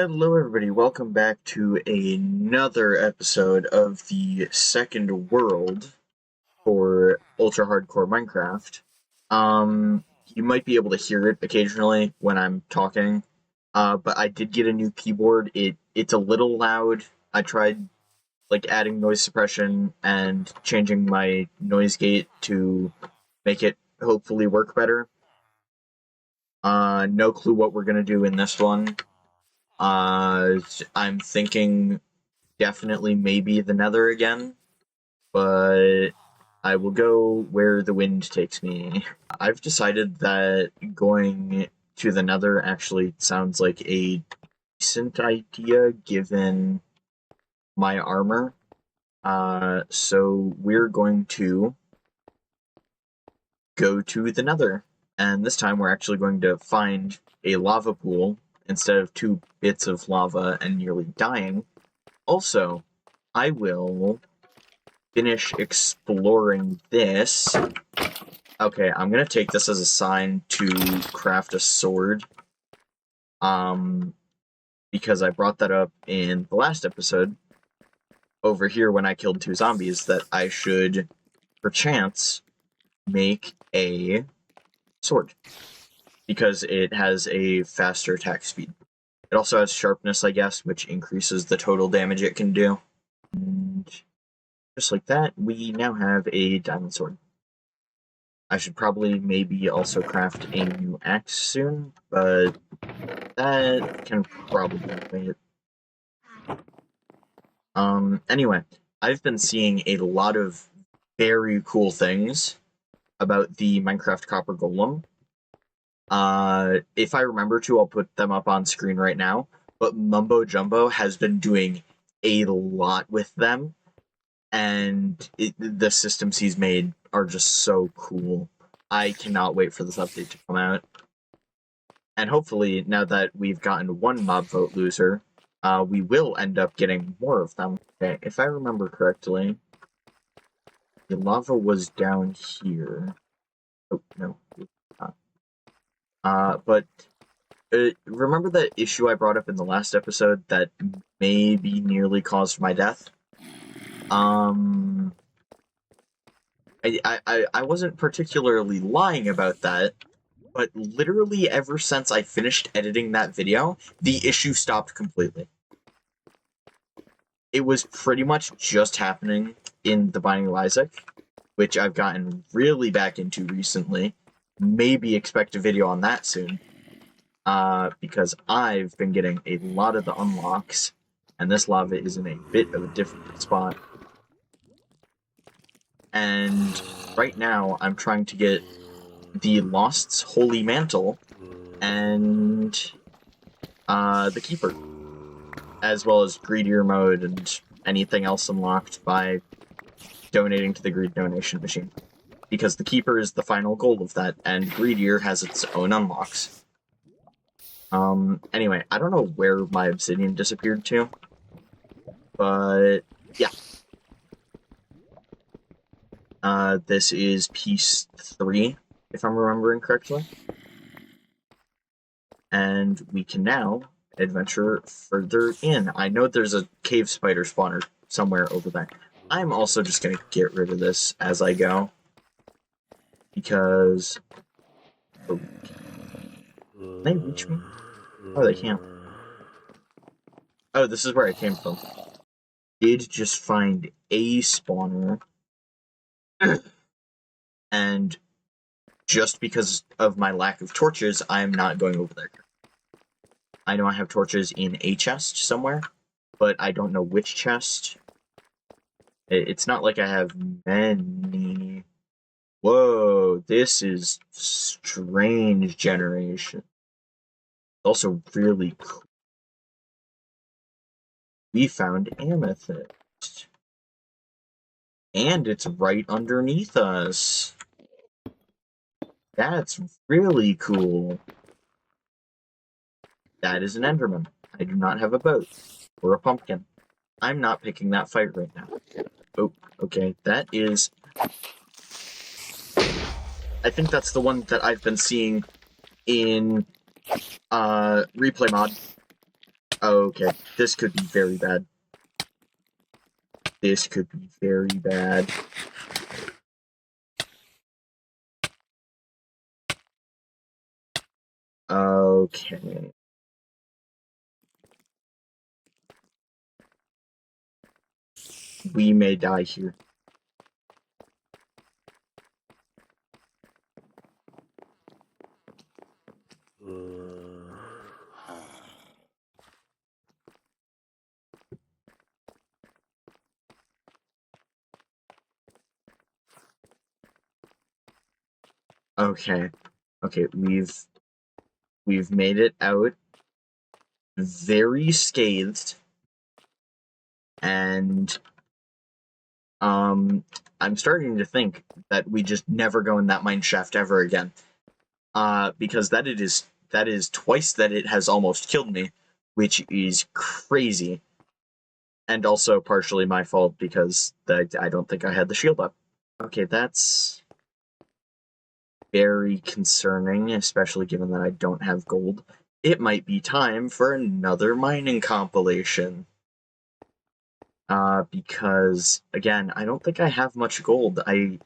Hello everybody, welcome back to another episode of the Second World for Ultra Hardcore Minecraft. You might be able to hear it occasionally when I'm talking, but I did get a new keyboard. It's a little loud. I tried adding noise suppression and changing my noise gate to make it hopefully work better. No clue what we're gonna do in this one. I'm thinking definitely maybe the Nether again, but I will go where the wind takes me. I've decided that going to the Nether actually sounds like a decent idea given my armor. So we're going to go to the Nether, and this time we're actually going to find a lava pool instead of 2 bits of lava and nearly dying. Also, I will finish exploring this. Okay, I'm gonna take this as a sign to craft a sword. Because I brought that up in the last episode over here when I killed 2 zombies, that I should, perchance, make a sword. Because it has a faster attack speed. It also has sharpness, I guess, which increases the total damage it can do. And just like that, we now have a diamond sword. I should probably maybe also craft a new axe soon, but that can probably wait. Anyway, I've been seeing a lot of very cool things about the Minecraft Copper Golem. If I remember to, I'll put them up on screen right now, but Mumbo Jumbo has been doing a lot with them, and the systems he's made are just so cool. I cannot wait for this update to come out. And hopefully, now that we've gotten 1 mob vote loser, we will end up getting more of them. Okay, if I remember correctly, the lava was down here. Oh, no. But remember that issue I brought up in the last episode that maybe nearly caused my death? I wasn't particularly lying about that, but literally ever since I finished editing that video, the issue stopped completely. It was pretty much just happening in the Binding of Isaac, which I've gotten really back into recently. Maybe expect a video on that soon. Because I've been getting a lot of the unlocks, and this lava is in a bit of a different spot. And right now, I'm trying to get the Lost's Holy Mantle and the Keeper, as well as Greedier mode and anything else unlocked by donating to the Greed donation machine. Because the Keeper is the final goal of that, and Greedier has its own unlocks. Anyway, I don't know where my obsidian disappeared to, but yeah. This is piece 3, if I'm remembering correctly. And we can now adventure further in. I know there's a cave spider spawner somewhere over there. I'm also just gonna get rid of this as I go. Because... Oh. Can they reach me? Oh, they can't. Oh, this is where I came from. Did just find a spawner. And just because of my lack of torches, I'm not going over there. I know I have torches in a chest somewhere, but I don't know which chest. It's not like I have many. Whoa, this is strange generation. Also really cool. We found amethyst. And it's right underneath us. That's really cool. That is an enderman. I do not have a boat. Or a pumpkin. I'm not picking that fight right now. Oh, okay. That is... I think that's the one that I've been seeing in replay mod. Okay, this could be very bad. This could be very bad. Okay. We may die here. Okay. Okay, we've made it out very scathed, and I'm starting to think that we just never go in that mine shaft ever again. Because that is twice that it has almost killed me, which is crazy. And also partially my fault because I don't think I had the shield up. Okay, that's very concerning, especially given that I don't have gold. It might be time for another mining compilation. Because, again, I don't think I have much gold. I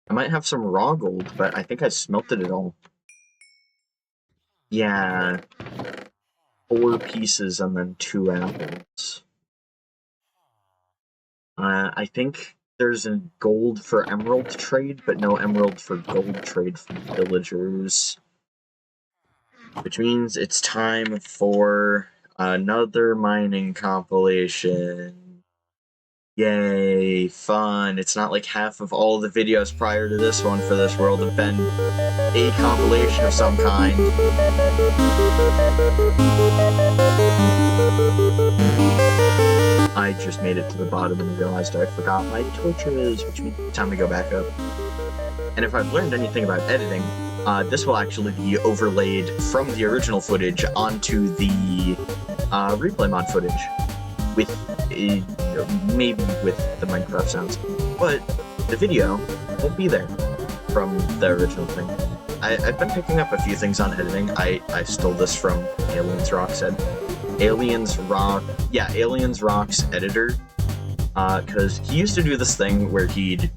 might have some raw gold, but I think I smelted it all. Yeah. 4 pieces and then 2 apples. I think there's a gold for emerald trade, but no emerald for gold trade from villagers. Which means it's time for another mining compilation. Yay, fun. It's not like half of all the videos prior to this one for this world have been a compilation of some kind. I just made it to the bottom and realized I forgot my torches, which means time to go back up. And if I've learned anything about editing, this will actually be overlaid from the original footage onto the replay mod footage, with maybe with the Minecraft sounds, but the video won't be there from the original thing. I've been picking up a few things on editing. I stole this from Aliens Rock's Aliens Rock's editor, because he used to do this thing where he'd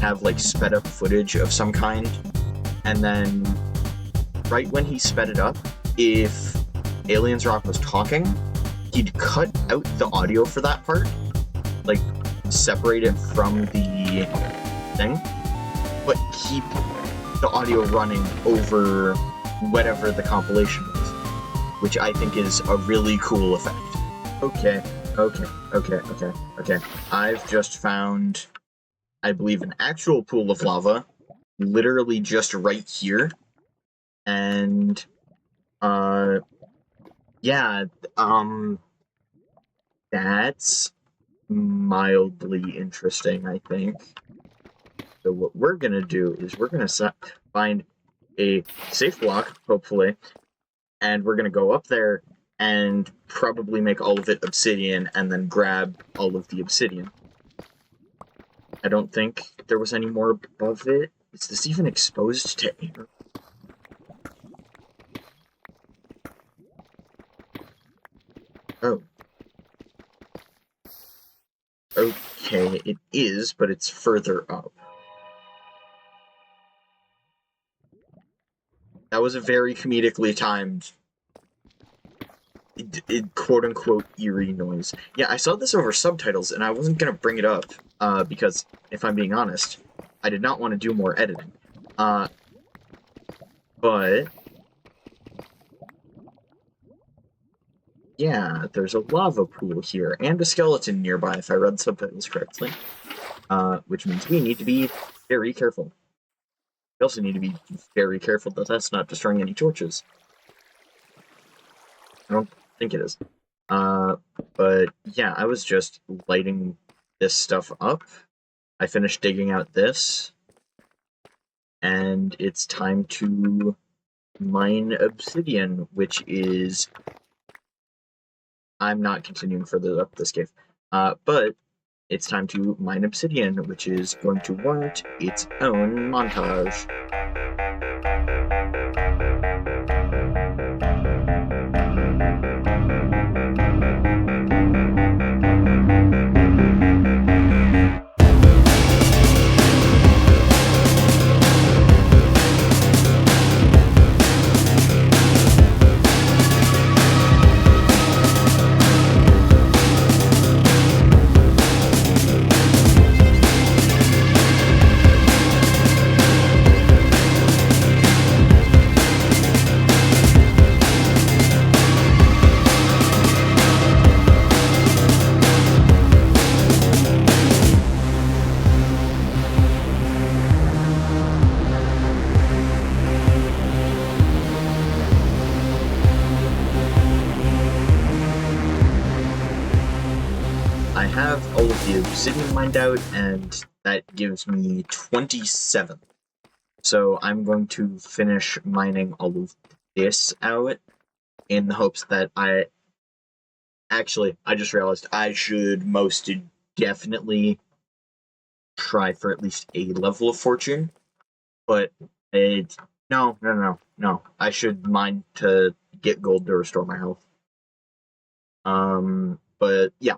have like sped up footage of some kind, and then right when he sped it up, if Aliens Rock was talking, he'd cut out the audio for that part, like separate it from the thing, but keep the audio running over whatever the compilation was, which I think is a really cool effect. Okay. I've just found, I believe, an actual pool of lava, literally just right here, and, yeah, that's mildly interesting, I think. So what we're gonna do is we're gonna find a safe block, hopefully, and we're gonna go up there and probably make all of it obsidian and then grab all of the obsidian. I don't think there was any more above it. Is this even exposed to air? Oh. Okay, it is, but it's further up. That was a very comedically timed, quote-unquote eerie noise. Yeah, I saw this over subtitles, and I wasn't gonna bring it up, because, if I'm being honest, I did not want to do more editing. But yeah, there's a lava pool here, and a skeleton nearby, if I read the subtitles correctly. Which means we need to be very careful. We also need to be very careful that that's not destroying any torches. I don't think it is. But yeah, I was just lighting this stuff up. I finished digging out this, and it's time to mine obsidian, which is... I'm not continuing further up this cave. But it's time to mine obsidian, which is going to warrant its own montage. I have all of the obsidian mined out, and that gives me 27. So I'm going to finish mining all of this out in the hopes that I just realized I should most definitely try for at least a level of fortune, but no. I should mine to get gold to restore my health. But yeah,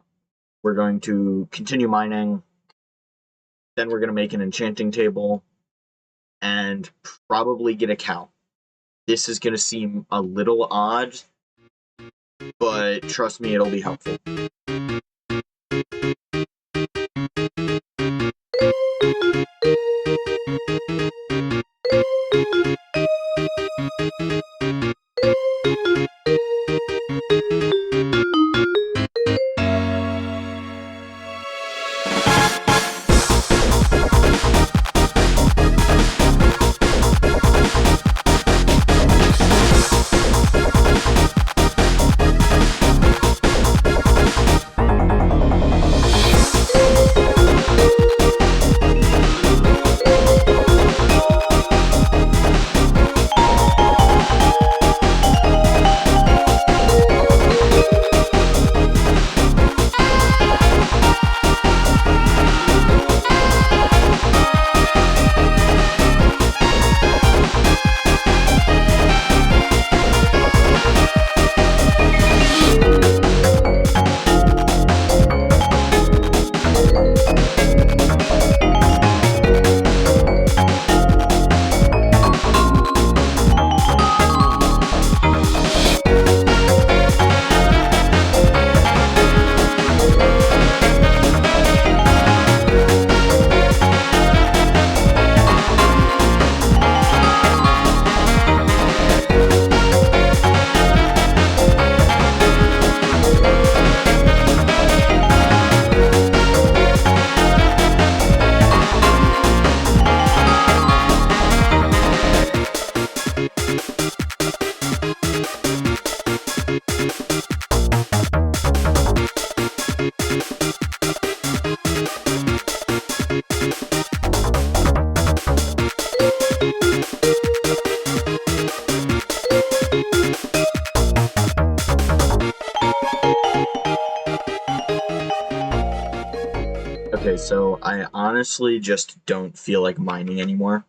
we're going to continue mining. Then we're going to make an enchanting table and probably get a cow. This is going to seem a little odd, but trust me, it'll be helpful. Okay, so I honestly just don't feel like mining anymore.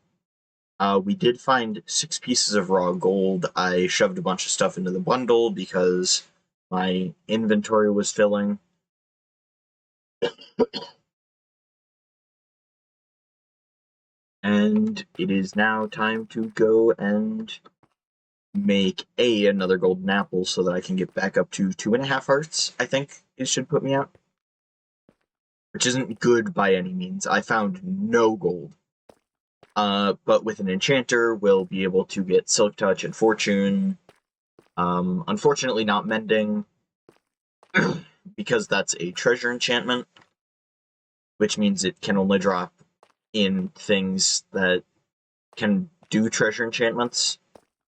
We did find 6 pieces of raw gold. I shoved a bunch of stuff into the bundle because my inventory was filling. And it is now time to go and make another golden apple so that I can get back up to 2.5 hearts, I think it should put me out. Which isn't good by any means. I found no gold. But with an enchanter, we'll be able to get Silk Touch and Fortune. Unfortunately not Mending, because that's a treasure enchantment, which means it can only drop in things that can do treasure enchantments,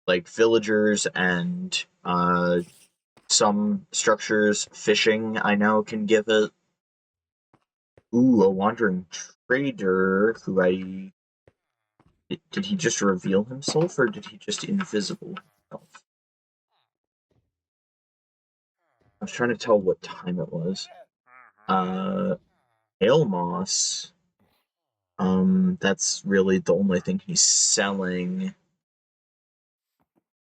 like villagers and some structures. Fishing, I know, can give it. Ooh, a wandering trader who I... Did he just reveal himself, or did he just invisible himself? I was trying to tell what time it was. Hail Moss. That's really the only thing he's selling.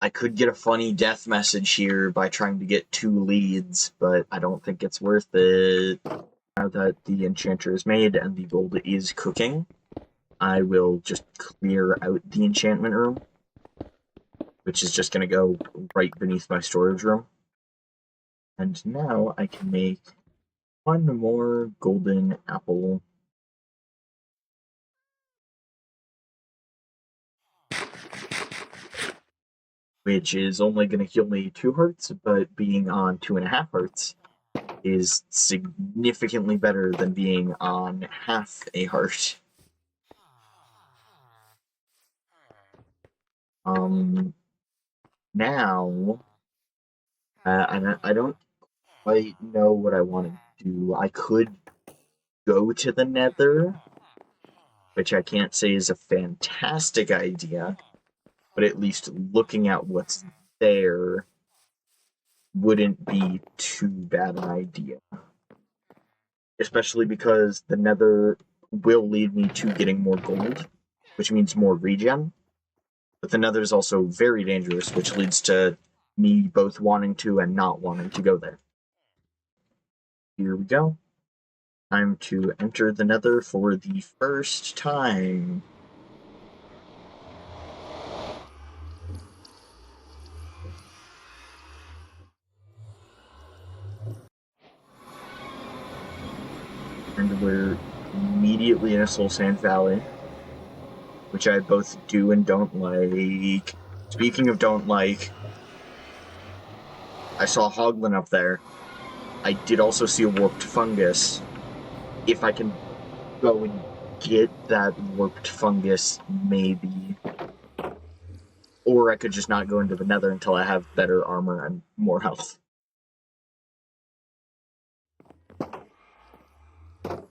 I could get a funny death message here by trying to get 2 leads, but I don't think it's worth it. Now that the enchanter is made and the gold is cooking, I will just clear out the enchantment room, which is just going to go right beneath my storage room. And now I can make 1 more golden apple. Which is only going to heal me 2 hearts, but being on 2.5 hearts is significantly better than being on half a heart. Now, I don't quite know what I want to do. I could go to the Nether, which I can't say is a fantastic idea, but at least looking at what's there wouldn't be too bad an idea. Especially because the Nether will lead me to getting more gold, which means more regen. But the Nether is also very dangerous, which leads to me both wanting to and not wanting to go there. Here we go. Time to enter the Nether for the first time. And we're immediately in a Soul Sand Valley, which I both do and don't like. Speaking of don't like, I saw Hoglin up there. I did also see a warped fungus. If I can go and get that warped fungus, maybe. Or I could just not go into the Nether until I have better armor and more health.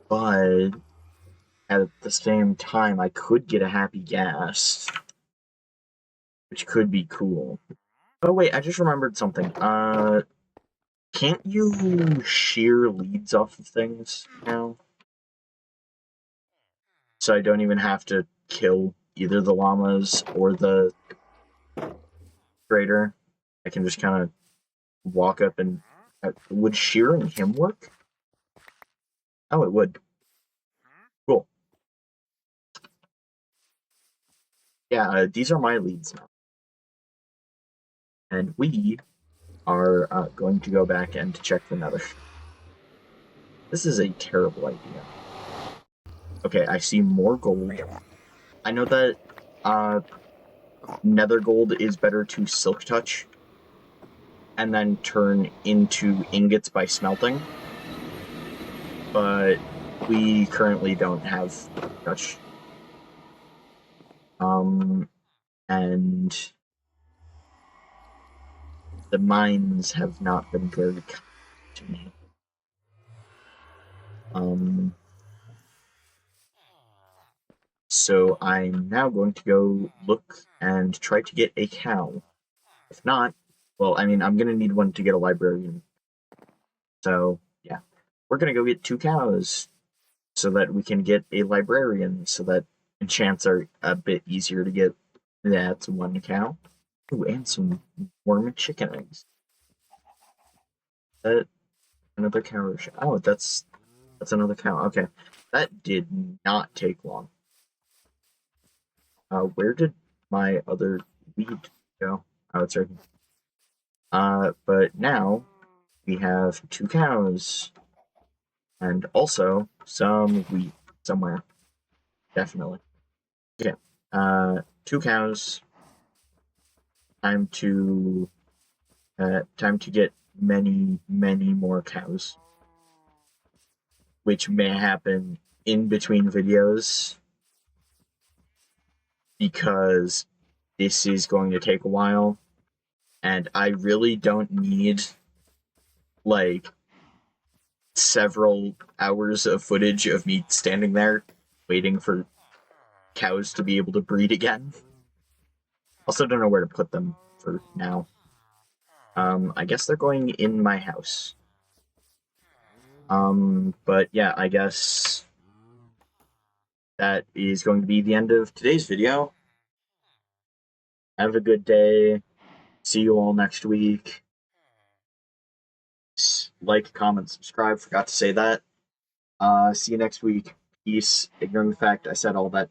But at the same time, I could get a happy gas, which could be cool. Oh wait, I just remembered something. Can't you shear leads off of things now? So I don't even have to kill either the llamas or the trader. I can just kind of walk up and... would shearing him work? Oh, it would. Cool. Yeah, these are my leads now. And we are going to go back and check the Nether. This is a terrible idea. Okay, I see more gold. I know that Nether gold is better to silk touch and then turn into ingots by smelting. But we currently don't have touch. And the mines have not been very kind to me. So I'm now going to go look and try to get a cow. If not, well, I mean, I'm going to need one to get a librarian. So, yeah. We're going to go get 2 cows so that we can get a librarian so that enchants are a bit easier to get. That's 1 cow. Ooh, and some warm chicken eggs. That another cow. Oh, that's another cow. Okay. That did not take long. Where did my other weed go? Oh, it's right here. But now we have 2 cows. And also some wheat somewhere. Definitely. Okay. 2 cows. Time to get many, many more cows. Which may happen in between videos. Because this is going to take a while. And I really don't need, like, several hours of footage of me standing there waiting for cows to be able to breed again. Also don't know where to put them for now. I guess they're going in my house. But yeah, I guess that is going to be the end of today's video. Have a good day. See you all next week. Like, comment, subscribe. Forgot to say that. See you next week. Peace. Ignoring the fact I said all that